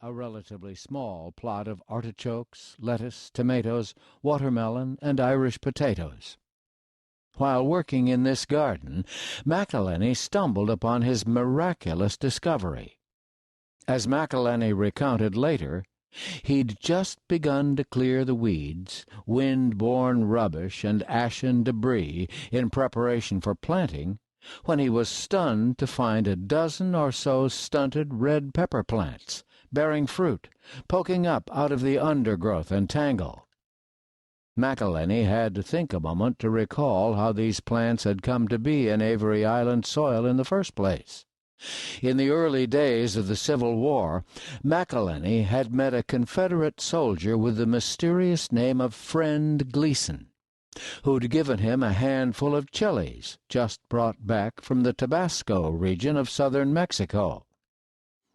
a relatively small plot of artichokes, lettuce, tomatoes, watermelon, and Irish potatoes. While working in this garden, McIlhenny stumbled upon his miraculous discovery. As McIlhenny recounted later, he'd just begun to clear the weeds, wind-borne rubbish, and ashen debris in preparation for planting, when he was stunned to find a dozen or so stunted red pepper plants, bearing fruit, poking up out of the undergrowth and tangle. McIlhenny had to think a moment to recall how these plants had come to be in Avery Island soil in the first place. In the early days of the Civil War, McIlhenny had met a Confederate soldier with the mysterious name of Friend Gleason, who'd given him a handful of chilies just brought back from the Tabasco region of southern Mexico.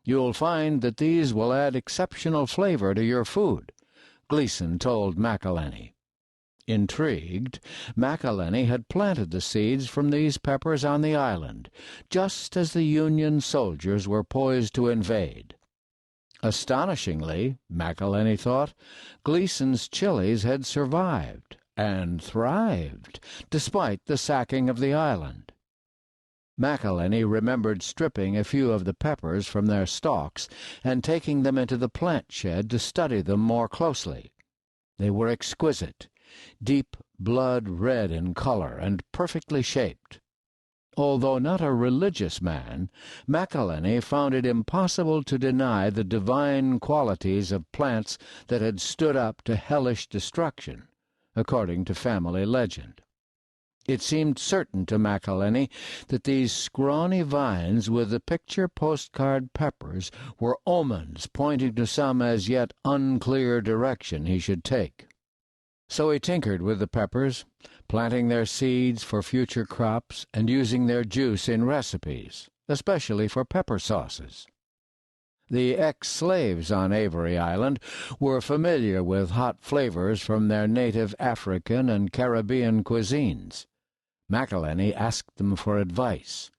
"You'll find that these will add exceptional flavor to your food," Gleason told McIlhenny. Intrigued, McIlhenny had planted the seeds from these peppers on the island, just as the Union soldiers were poised to invade. Astonishingly, McIlhenny thought, Gleason's chilies had survived and thrived, despite the sacking of the island. McIlhenny remembered stripping a few of the peppers from their stalks and taking them into the plant shed to study them more closely. They were exquisite, deep blood red in color and perfectly shaped. Although not a religious man, McIlhenny found it impossible to deny the divine qualities of plants that had stood up to hellish destruction, according to family legend. It seemed certain to McIlhenny that these scrawny vines with the picture postcard peppers were omens pointing to some as yet unclear direction he should take. So he tinkered with the peppers, planting their seeds for future crops and using their juice in recipes, especially for pepper sauces. The ex-slaves on Avery Island were familiar with hot flavors from their native African and Caribbean cuisines. McIlhenny asked them for advice.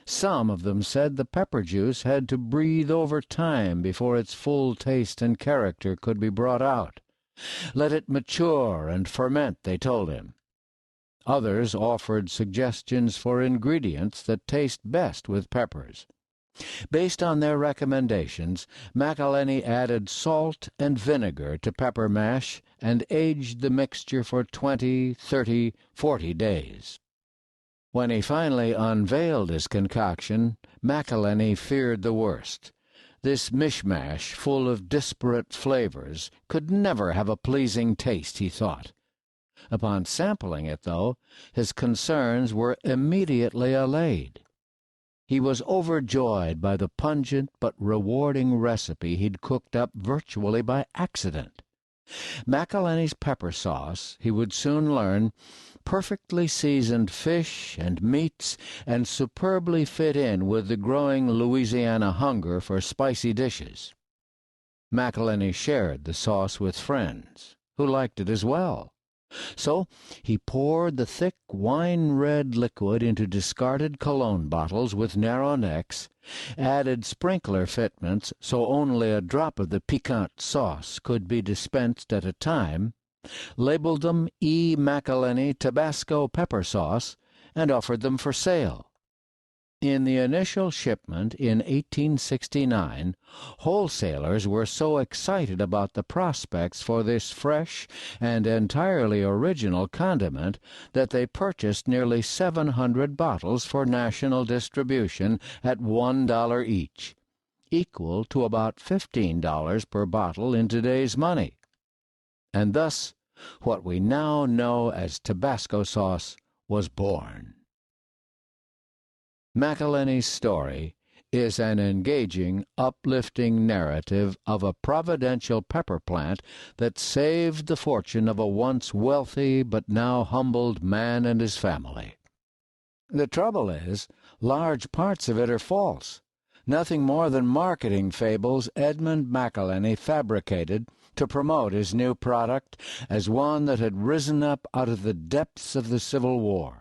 Some of them said the pepper juice had to breathe over time before its full taste and character could be brought out. Let it mature and ferment, they told him. Others offered suggestions for ingredients that taste best with peppers. Based on their recommendations, McIlhenny added salt and vinegar to pepper mash and aged the mixture for 20, 30, 40 days. When he finally unveiled his concoction, McIlhenny feared the worst. This mishmash, full of disparate flavors, could never have a pleasing taste, he thought. Upon sampling it, though, his concerns were immediately allayed. He was overjoyed by the pungent but rewarding recipe he'd cooked up virtually by accident. McIlhenny's pepper sauce, he would soon learn, perfectly seasoned fish and meats and superbly fit in with the growing Louisiana hunger for spicy dishes. McIlhenny shared the sauce with friends, who liked it as well. So he poured the thick wine-red liquid into discarded cologne bottles with narrow necks, added sprinkler fitments so only a drop of the piquant sauce could be dispensed at a time, labeled them E. McIlhenny Tabasco pepper sauce, and offered them for sale. In the initial shipment in 1869, wholesalers were so excited about the prospects for this fresh and entirely original condiment that they purchased nearly 700 bottles for national distribution at $1 each, equal to about $15 per bottle in today's money. And thus, what we now know as Tabasco sauce was born. McIlhenny's story is an engaging, uplifting narrative of a providential pepper plant that saved the fortune of a once wealthy but now humbled man and his family. The trouble is, large parts of it are false, nothing more than marketing fables Edmund McIlhenny fabricated to promote his new product as one that had risen up out of the depths of the Civil War.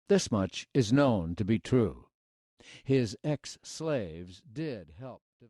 This much is known to be true. His ex-slaves did help